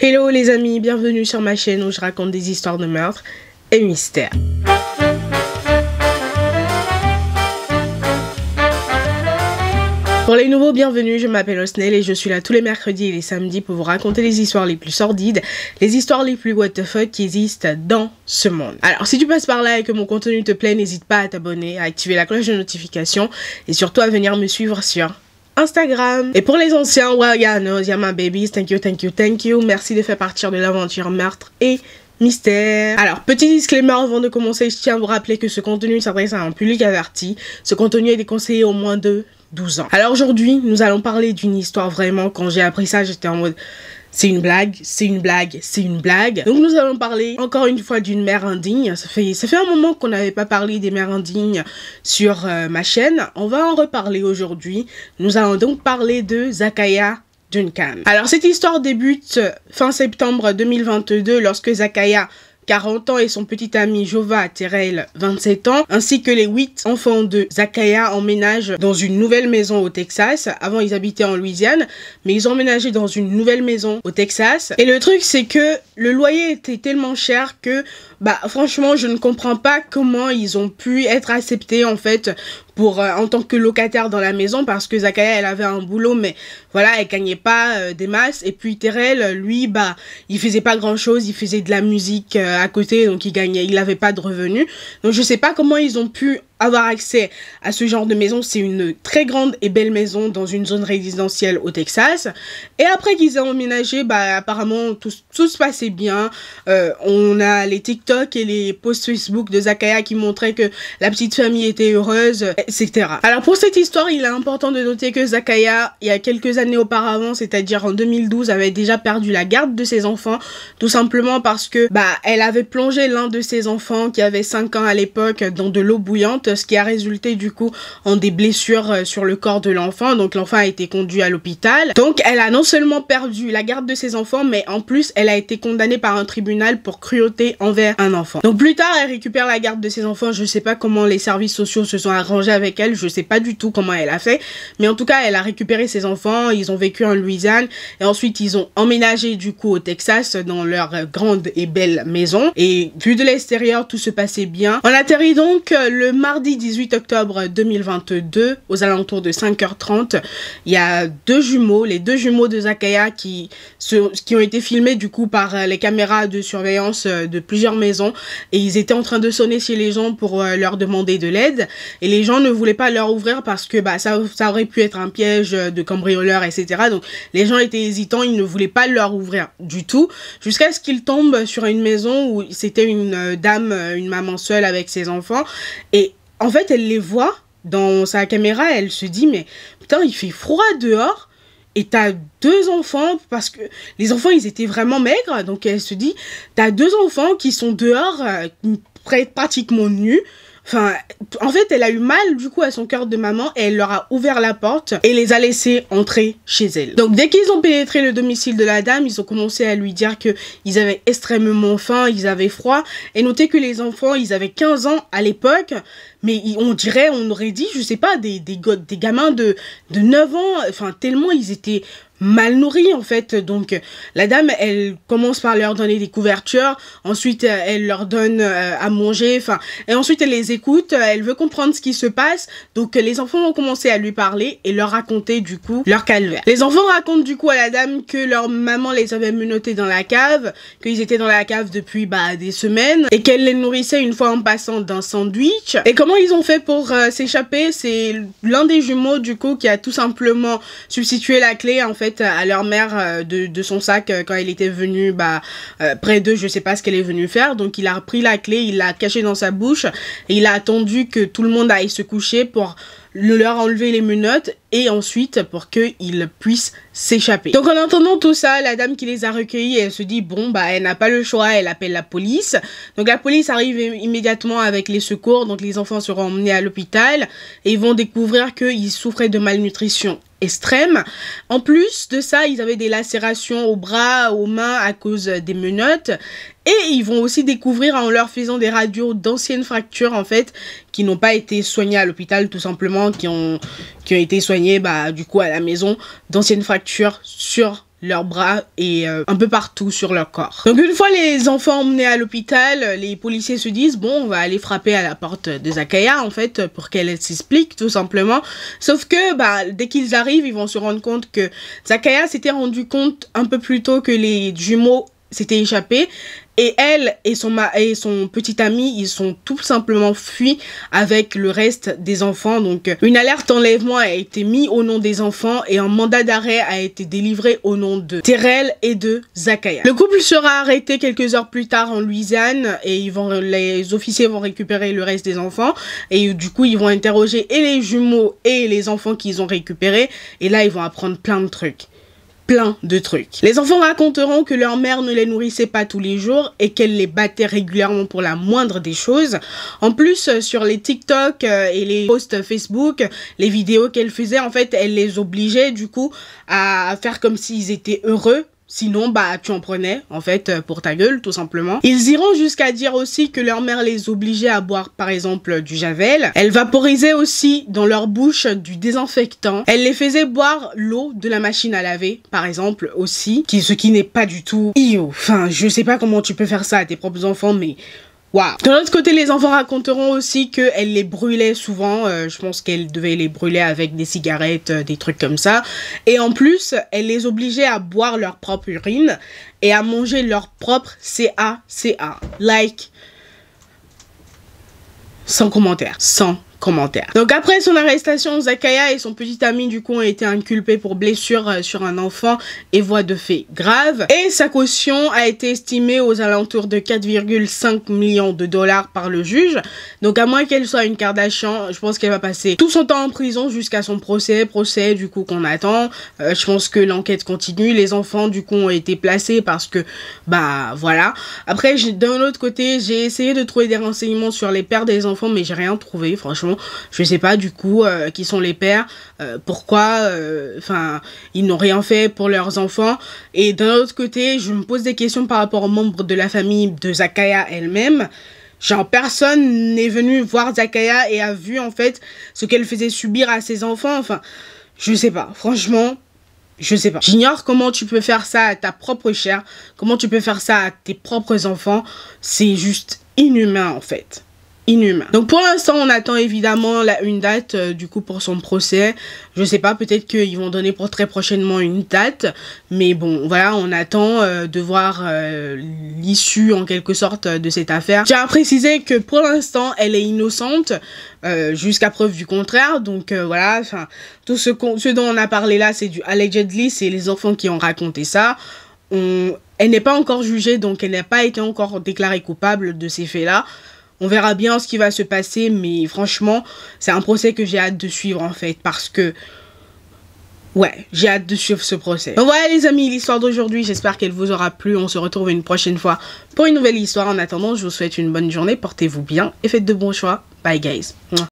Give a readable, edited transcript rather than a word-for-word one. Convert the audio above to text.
Hello les amis, bienvenue sur ma chaîne où je raconte des histoires de meurtres et mystères. Pour les nouveaux, bienvenue, je m'appelle Osnel et je suis là tous les mercredis et les samedis pour vous raconter les histoires les plus sordides, les histoires les plus what the fuck qui existent dans ce monde. Alors si tu passes par là et que mon contenu te plaît, n'hésite pas à t'abonner, à activer la cloche de notification et surtout à venir me suivre sur Instagram. Et pour les anciens, well, yeah, no, yeah, my babies, thank you. Merci de faire partie de l'aventure meurtre et mystère. Alors, petit disclaimer avant de commencer, je tiens à vous rappeler que ce contenu s'adresse à un public averti. Ce contenu est déconseillé au moins de 12 ans. Alors aujourd'hui, nous allons parler d'une histoire vraiment, quand j'ai appris ça, j'étais en mode... C'est une blague. Donc nous allons parler encore une fois d'une mère indigne. Ça fait un moment qu'on n'avait pas parlé des mères indignes sur ma chaîne. On va en reparler aujourd'hui. Nous allons donc parler de Zakaya Duncan. Alors cette histoire débute fin septembre 2022 lorsque Zakaya, 40 ans, et son petit ami Jova Terrell, 27 ans, ainsi que les 8 enfants de Zakaya emménagent dans une nouvelle maison au Texas. Avant, ils habitaient en Louisiane, mais ils ont emménagé dans une nouvelle maison au Texas. Et le truc, c'est que le loyer était tellement cher que, franchement, je ne comprends pas comment ils ont pu être acceptés, en fait, pour en tant que locataire dans la maison, parce que Zakaya, elle avait un boulot, mais voilà, elle gagnait pas des masses. Et puis Terrell, lui, il faisait pas grand chose, il faisait de la musique à côté, donc il avait pas de revenus. Donc je sais pas comment ils ont pu avoir accès à ce genre de maison. C'est une très grande et belle maison dans une zone résidentielle au Texas. Et après qu'ils aient emménagé, apparemment tout se passait bien. On a les TikTok et les posts Facebook de Zakaya qui montraient que la petite famille était heureuse, etc. Alors pour cette histoire, il est important de noter que Zakaya, il y a quelques années auparavant, c'est-à-dire en 2012, avait déjà perdu la garde de ses enfants, tout simplement parce que elle avait plongé l'un de ses enfants qui avait 5 ans à l'époque dans de l'eau bouillante, ce qui a résulté du coup en des blessures sur le corps de l'enfant. Donc l'enfant a été conduit à l'hôpital. Donc elle a non seulement perdu la garde de ses enfants, mais en plus elle a été condamnée par un tribunal pour cruauté envers un enfant. Donc plus tard, elle récupère la garde de ses enfants. Je sais pas comment les services sociaux se sont arrangés avec elle, je sais pas du tout comment elle a fait, mais en tout cas elle a récupéré ses enfants. Ils ont vécu en Louisiane et ensuite ils ont emménagé du coup au Texas dans leur grande et belle maison. Et vu de l'extérieur, tout se passait bien. On atterrit donc le mardi 18 octobre 2022 aux alentours de 5h30. Il y a les deux jumeaux de Zakaya qui ont été filmés du coup par les caméras de surveillance de plusieurs maisons, et ils étaient en train de sonner chez les gens pour leur demander de l'aide, et les gens ne voulaient pas leur ouvrir parce que ça aurait pu être un piège de cambrioleurs, etc. Donc les gens étaient hésitants, ils ne voulaient pas leur ouvrir du tout, jusqu'à ce qu'ils tombent sur une maison où c'était une dame, une maman seule avec ses enfants, et en fait elle les voit dans sa caméra, elle se dit mais putain, il fait froid dehors et t'as 2 enfants, parce que les enfants ils étaient vraiment maigres, donc elle se dit t'as 2 enfants qui sont dehors pratiquement nus. Enfin, en fait, elle a eu mal du coup à son cœur de maman et elle leur a ouvert la porte et les a laissés entrer chez elle. Donc dès qu'ils ont pénétré le domicile de la dame, ils ont commencé à lui dire que ils avaient extrêmement faim, ils avaient froid, et notez que les enfants, ils avaient 15 ans à l'époque, mais on aurait dit, je sais pas, des gamins de 9 ans, enfin tellement ils étaient mal nourris en fait. Donc la dame, elle commence par leur donner des couvertures, ensuite elle leur donne à manger, et ensuite elle les écoute, elle veut comprendre ce qui se passe. Donc les enfants ont commencé à lui parler et leur raconter du coup leur calvaire. Les enfants racontent du coup à la dame que leur maman les avait menottés dans la cave, qu'ils étaient dans la cave depuis des semaines, et qu'elle les nourrissait une fois en passant d'un sandwich. Et comment ils ont fait pour s'échapper? C'est l'un des jumeaux du coup qui a tout simplement substitué la clé en fait à leur mère de son sac quand elle était venue près d'eux. Je sais pas ce qu'elle est venue faire, donc il a pris la clé, il l'a cachée dans sa bouche et il a attendu que tout le monde aille se coucher pour leur enlever les menottes et ensuite pour qu'ils puissent s'échapper. Donc en entendant tout ça, la dame qui les a recueillis, elle se dit elle n'a pas le choix, elle appelle la police. Donc la police arrive immédiatement avec les secours, donc les enfants seront emmenés à l'hôpital et ils vont découvrir qu'ils souffraient de malnutrition extrême. En plus de ça, ils avaient des lacérations aux bras, aux mains à cause des menottes. Et ils vont aussi découvrir en leur faisant des radios d'anciennes fractures en fait qui n'ont pas été soignées à l'hôpital, tout simplement, qui ont été soignées du coup à la maison, d'anciennes fractures sur leurs bras et un peu partout sur leur corps. Donc une fois les enfants emmenés à l'hôpital, les policiers se disent bon, on va aller frapper à la porte de Zakaya en fait pour qu'elle s'explique tout simplement. Sauf que dès qu'ils arrivent, ils vont se rendre compte que Zakaya s'était rendu compte un peu plus tôt que les jumeaux s'étaient échappés. Et elle et son petit ami, ils sont tout simplement fuis avec le reste des enfants. Donc, une alerte enlèvement a été mise au nom des enfants et un mandat d'arrêt a été délivré au nom de Terrell et de Zakaya. Le couple sera arrêté quelques heures plus tard en Louisiane et les officiers vont récupérer le reste des enfants. Et du coup, ils vont interroger et les jumeaux et les enfants qu'ils ont récupérés. Et là, ils vont apprendre plein de trucs. Les enfants raconteront que leur mère ne les nourrissait pas tous les jours et qu'elle les battait régulièrement pour la moindre des choses. En plus, sur les TikTok et les posts Facebook, les vidéos qu'elle faisait, en fait, elle les obligeait du coup à faire comme s'ils étaient heureux. Sinon, tu en prenais, en fait, pour ta gueule, tout simplement. Ils iront jusqu'à dire aussi que leur mère les obligeait à boire, par exemple, du Javel. Elle vaporisait aussi dans leur bouche du désinfectant. Elle les faisait boire l'eau de la machine à laver, par exemple, aussi. Ce qui n'est pas du tout... Enfin, je sais pas comment tu peux faire ça à tes propres enfants, mais... Wow. De l'autre côté, les enfants raconteront aussi qu'elle les brûlait souvent. Je pense qu'elle devait les brûler avec des cigarettes, des trucs comme ça. Et en plus, elle les obligeait à boire leur propre urine et à manger leur propre CA. Like. Sans commentaire. Donc après son arrestation, Zakaya et son petit ami du coup ont été inculpés pour blessure sur un enfant et voies de fait grave. Et sa caution a été estimée aux alentours de 4,5 millions de dollars par le juge. Donc à moins qu'elle soit une Kardashian, je pense qu'elle va passer tout son temps en prison jusqu'à son procès du coup qu'on attend. Je pense que l'enquête continue. Les enfants du coup ont été placés parce que voilà. Après d'un autre côté, j'ai essayé de trouver des renseignements sur les pères des enfants mais j'ai rien trouvé franchement. Je sais pas du coup qui sont les pères, pourquoi ils n'ont rien fait pour leurs enfants. Et d'un autre côté, je me pose des questions par rapport aux membres de la famille de Zakaya elle-même. Genre personne n'est venu voir Zakaya et a vu en fait ce qu'elle faisait subir à ses enfants. Enfin, je sais pas, franchement, je sais pas. J'ignore comment tu peux faire ça à ta propre chair, comment tu peux faire ça à tes propres enfants. C'est juste inhumain en fait. Inhumain. Donc pour l'instant on attend évidemment une date du coup pour son procès. Je sais pas, peut-être qu'ils vont donner pour très prochainement une date, mais bon voilà, on attend de voir l'issue en quelque sorte de cette affaire. J'ai à préciser que pour l'instant elle est innocente jusqu'à preuve du contraire. Donc voilà, enfin tout ce dont on a parlé là c'est du allegedly, c'est les enfants qui ont raconté ça. Elle n'est pas encore jugée, donc elle n'a pas été encore déclarée coupable de ces faits là. On verra bien ce qui va se passer, mais franchement, c'est un procès que j'ai hâte de suivre en fait, parce que, ouais, j'ai hâte de suivre ce procès. Donc voilà les amis, l'histoire d'aujourd'hui, j'espère qu'elle vous aura plu. On se retrouve une prochaine fois pour une nouvelle histoire. En attendant, je vous souhaite une bonne journée, portez-vous bien et faites de bons choix. Bye guys.